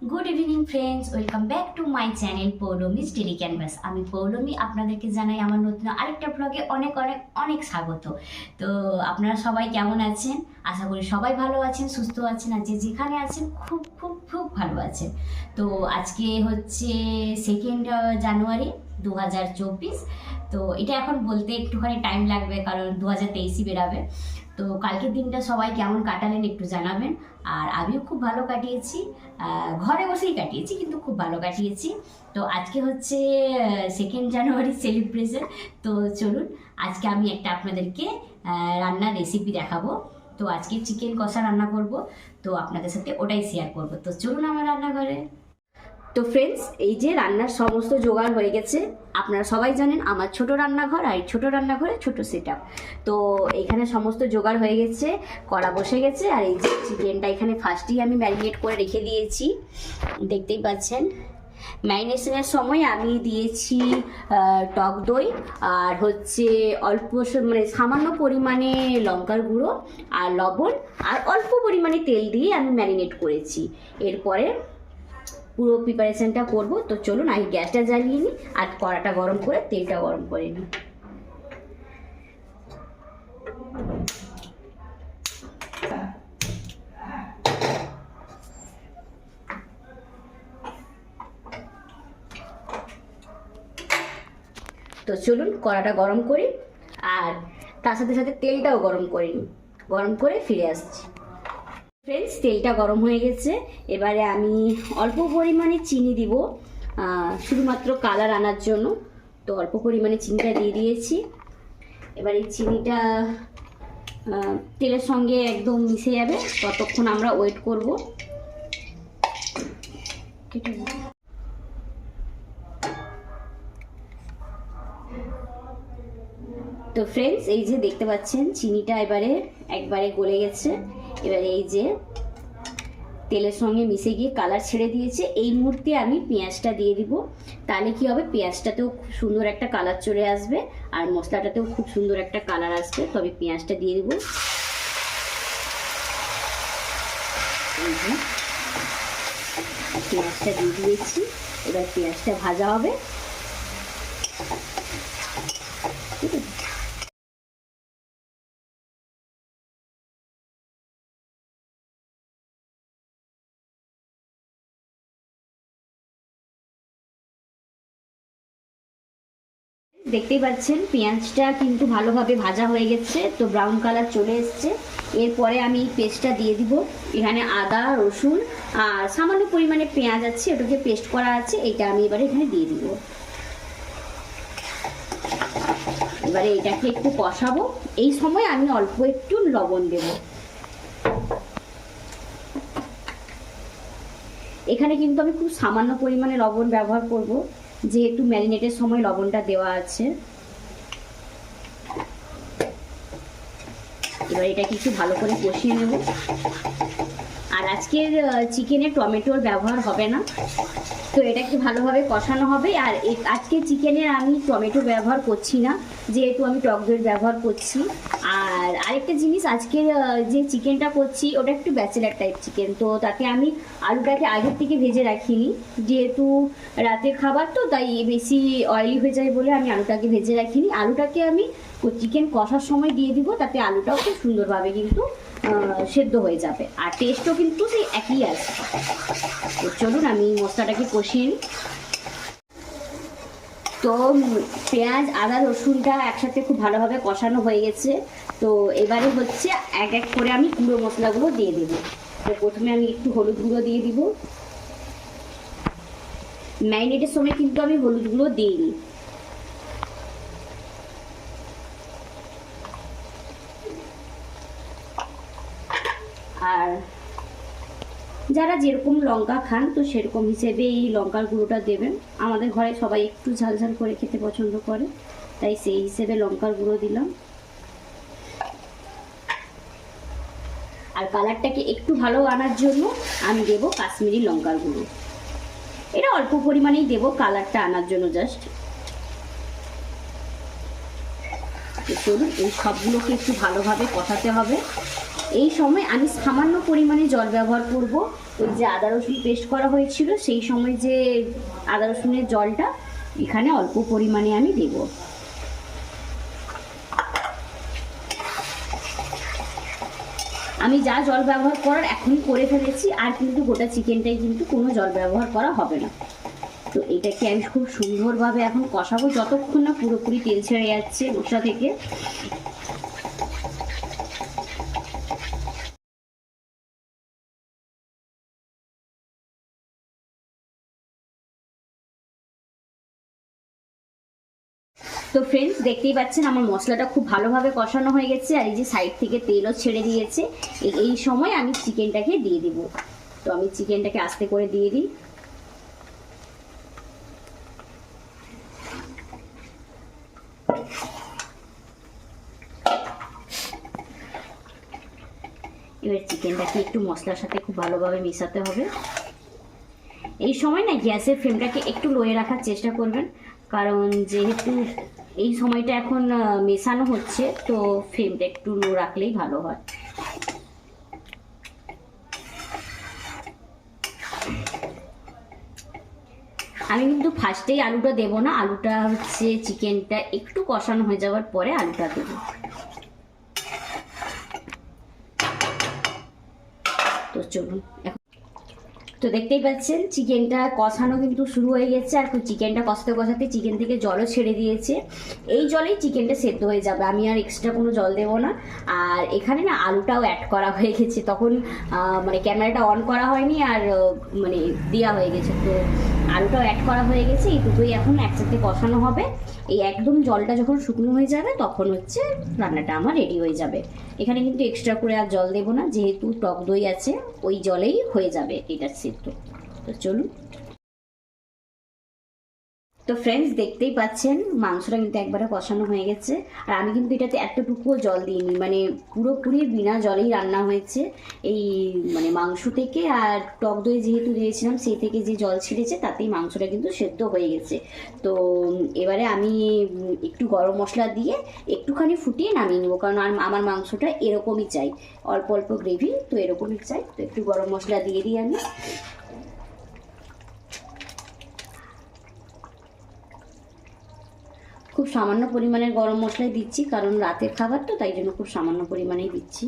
Good evening friends, welcome back to my channel পৌলমিস daily canvas. আমি পৌলমি, আপনাদেরকে জানাই আমার নতুন আরেকটা ব্লগে অনেক অনেক অনেক স্বাগত। তো আপনারা সবাই কেমন আছেন? আশা করি সবাই ভালো আছেন, সুস্থ আছেন, আর যে যেখানে আছেন খুব খুব খুব ভালো আছেন। তো আজকে হচ্ছে 2 জানুয়ারি 2024। তো এটা এখন বলতে একটুখানি টাইম লাগবে, কারণ 2023ই বেরাবে। তো কালকের দিনটা সবাই কেমন কাটালেন একটু জানাবেন। আর আমিও খুব ভালো কাটিয়েছি, ঘরে বসেই কাটিয়েছি, কিন্তু খুব ভালো কাটিয়েছি। তো আজকে হচ্ছে 2 জানুয়ারি সেলিব্রেশন। তো চলুন আজকে আমি একটা আপনাদেরকে রান্নার রেসিপি দেখাবো। তো আজকে চিকেন কষা রান্না করব, তো আপনাদের সাথে ওটাই শেয়ার করব। তো চলুন আমার রান্নাঘরে। তো ফ্রেন্ডস, এই যে রান্নার সমস্ত জোগাড় হয়ে গেছে। আপনারা সবাই জানেন আমার ছোট রান্নাঘর, আর ছোট রান্নাঘরে ছোট সেট আপ। তো এখানে সমস্ত জোগাড় হয়ে গেছে, কড়া বসে গেছে। আর এই যে চিকেনটা এখানে ফার্স্টেই আমি ম্যারিনেট করে রেখে দিয়েছি, দেখতেই পাচ্ছেন। ম্যারিনেশনের সময় আমি দিয়েছি টক দই, আর হচ্ছে অল্প মানে সামান্য পরিমাণে লঙ্কার গুঁড়ো আর লবণ, আর অল্প পরিমাণে তেল দিয়ে আমি ম্যারিনেট করেছি। এরপরে পুরো প্রিপারেশনটা করব। তো চলুন আগে গ্যাসটা জ্বালিয়ে নিই, আর কড়াটা গরম করে তেলটা গরম করে নিই। তো চলুন কড়াটা গরম করি, আর তার সাথে সাথে তেলটাও গরম করে নিই। গরম করে ফিরে আসছি। ফ্রেন্ডস, তেলটা গরম হয়ে গেছে। এবারে আমি অল্প পরিমাণে চিনি দিব, শুধুমাত্র কালার আনার জন্য। তো অল্প পরিমাণে চিনিটা দিয়ে দিয়েছি। এবার এই চিনিটা তেলের সঙ্গে একদম মিশে যাবে, ততক্ষণ আমরা ওয়েট করব। তো ফ্রেন্ডস, এই যে দেখতে পাচ্ছেন চিনিটা এবারে একবারে গলে গেছে। এবারে এই যে তেলের সঙ্গে মিশে গিয়ে কালার ছেড়ে দিয়েছে। এই মুহূর্তে আমি পেঁয়াজটা দিয়ে দিব। তাহলে কি হবে, পেঁয়াজটাতেও খুব সুন্দর একটা কালার চলে আসবে, আর মশলাটাতেও খুব সুন্দর একটা কালার আসবে। তো আমি পেঁয়াজটা দিয়ে দিব। পেঁয়াজটা দিয়ে দিয়েছি। এবার পেঁয়াজটা ভাজা হবে। ঠিক আছে, দেখতেই পাচ্ছেন পেঁয়াজটা কিন্তু ভালোভাবে ভাজা হয়ে গেছে। তো ব্রাউন কালার চলে এসছে। এরপরে আমি পেস্টটা দিয়ে দিব। এখানে আদা, রসুন আর সামান্য পরিমাণে পেঁয়াজ আছে, ওটাকে পেস্ট করা আছে, এইটা আমি এবারে এখানে দিয়ে দিব। এবারে এটাকে একটু কষাবো। এই সময় আমি অল্প একটু লবণ দেব। এখানে কিন্তু আমি খুব সামান্য পরিমাণে লবণ ব্যবহার করব, যেহেতু ম্যারিনেটের সময় লবণটা দেওয়া আছে। এবার এটাকে একটু ভালো করে কষিয়ে নেব। আর আজকের চিকেনে টমেটোর ব্যবহার হবে না, তো এটা একটু ভালোভাবে কষানো হবে। আর আজকে চিকেনে আমি টমেটো ব্যবহার করছি না, যেহেতু আমি টক দইয়ের ব্যবহার করছি। আর আরেকটা জিনিস, আজকে যে চিকেনটা করছি ওটা একটু ব্যাচেলার টাইপ চিকেন, তো তাতে আমি আলুটাকে আগের থেকে ভেজে রাখিনি। যেহেতু রাতের খাবার, তো তাই বেশি অয়েলি হয়ে যায় বলে আমি আলুটাকে ভেজে রাখিনি। আলুটাকে আমি চিকেন কষার সময় দিয়ে দিব, তাতে আলুটাও খুব সুন্দরভাবে কিন্তু সেদ্ধ হয়ে যাবে, আর টেস্টও কিন্তু সেই একই আসবে। তো চলুন আমি মশলাটাকে কষিয়ে নিই। তো পেঁয়াজ, আদা, রসুনটা একসাথে খুব ভালোভাবে কষানো হয়ে গেছে। তো এবারে হচ্ছে এক এক করে আমি গুঁড়ো মশলাগুলো দিয়ে দেবো। তো প্রথমে আমি একটু হলুদ গুঁড়ো দিয়ে দিব। ম্যারিনেটের সময় কিন্তু আমি হলুদ গুঁড়ো দিইনি। আর যারা যেরকম লঙ্কা খান, তো সেরকম হিসেবে এই লঙ্কার গুঁড়োটা দেবেন। আমাদের ঘরে সবাই একটু ঝাল ঝাল করে খেতে পছন্দ করে, তাই সেই হিসেবে লঙ্কার গুঁড়ো দিলাম। আর কালারটাকে একটু ভালো আনার জন্য আমি দেব কাশ্মীরি লঙ্কার গুঁড়ো। এটা অল্প পরিমাণেই দেব, কালারটা আনার জন্য জাস্ট। চলুন এই সবগুলোকে একটু ভালোভাবে কষাতে হবে। এই সময় আমি সামান্য পরিমাণে জল ব্যবহার করব। ওই যে আদা রসুন পেস্ট করা হয়েছিল সেই সময় যে আদা রসুনের জলটা এখানে অল্প পরিমাণে আমি দেব। আমি যা জল ব্যবহার করার এখনই করে ফেলেছি, আর কিন্তু গোটা চিকেনটাই কিন্তু কোনো জল ব্যবহার করা হবে না। তো এটাকে আমি খুব সুন্দরভাবে এখন কষাবো যতক্ষণ না পুরোপুরি তেল ছেড়ে যাচ্ছে মশলা থেকে। তো ফ্রেন্ডস দেখতেই পাচ্ছেন আমার মশলাটা খুব ভালোভাবে কষানো হয়ে গেছে, আর এই যে সাইড থেকে তেলও ছেড়ে দিয়েছে। এই সময় আমি চিকেনটাকে দিয়ে দিব। তো আমি চিকেনটাকে আস্তে করে দিয়ে দিই। এবার চিকেনটাকে একটু মশলার সাথে খুব ভালোভাবে মেশাতে হবে। এই সময় না গ্যাসের ফ্লেমটাকে একটু লোয়ে রাখার চেষ্টা করবেন, কারণ যেহেতু এই সময়টা এখন মেশানো হচ্ছে, তো ফ্লেমটা একটু লো রাখলেই ভালো হয়। আমি কিন্তু ফার্স্টেই আলুটা দেবো না, আলুটা হচ্ছে চিকেনটা একটু কষানো হয়ে যাওয়ার পরে আলুটা দেবো। তো চলুন এখন, তো দেখতেই পাচ্ছেন চিকেনটা কষানো কিন্তু শুরু হয়ে গেছে, আর চিকেনটা কষাতে কষাতে চিকেন থেকে জলও ছেড়ে দিয়েছে। এই জলেই চিকেনটা সেদ্ধ হয়ে যাবে, আমি আর এক্সট্রা কোনো জল দেবো না। আর এখানে না আলুটাও অ্যাড করা হয়ে গেছে, তখন মানে ক্যামেরাটা অন করা হয়নি আর মানে দেওয়া হয়ে গেছে। তো আলুটাও অ্যাড করা হয়ে গেছে, এই দুটোই এখন একসাথে কষানো হবে। এই একদম জলটা যখন শুকনো হয়ে যাবে তখন হচ্ছে রান্নাটা আমার রেডি হয়ে যাবে। এখানে কিন্তু এক্সট্রা করে আর জল দেবো না, যেহেতু টক দই আছে ওই জলেই হয়ে যাবে এটা সিদ্ধ। তো চলুন। তো ফ্রেন্ডস দেখতেই পাচ্ছেন মাংসটা কিন্তু একবারে কষানো হয়ে গেছে, আর আমি কিন্তু এটাতে এতটুকুও জল দিইনি, মানে পুরোপুরি বিনা জলেই রান্না হয়েছে। এই মানে মাংস থেকে আর টক দই যেহেতু দিয়েছিলাম সেই থেকে যে জল ছেড়েছে তাতেই মাংসটা কিন্তু সেদ্ধ হয়ে গেছে। তো এবারে আমি একটু গরম মশলা দিয়ে একটুখানি ফুটিয়ে নামিয়ে নেবো, কারণ আমার মাংসটা এরকমই চাই, অল্প অল্প গ্রেভি, তো এরকমই চাই। তো একটু গরম মশলা দিয়ে দিই আমি। খুব সামান্য পরিমাণের গরম মশলাই দিচ্ছি, কারণ রাতের খাবার তো, তাই জন্য খুব সামান্য পরিমাণেই দিচ্ছি।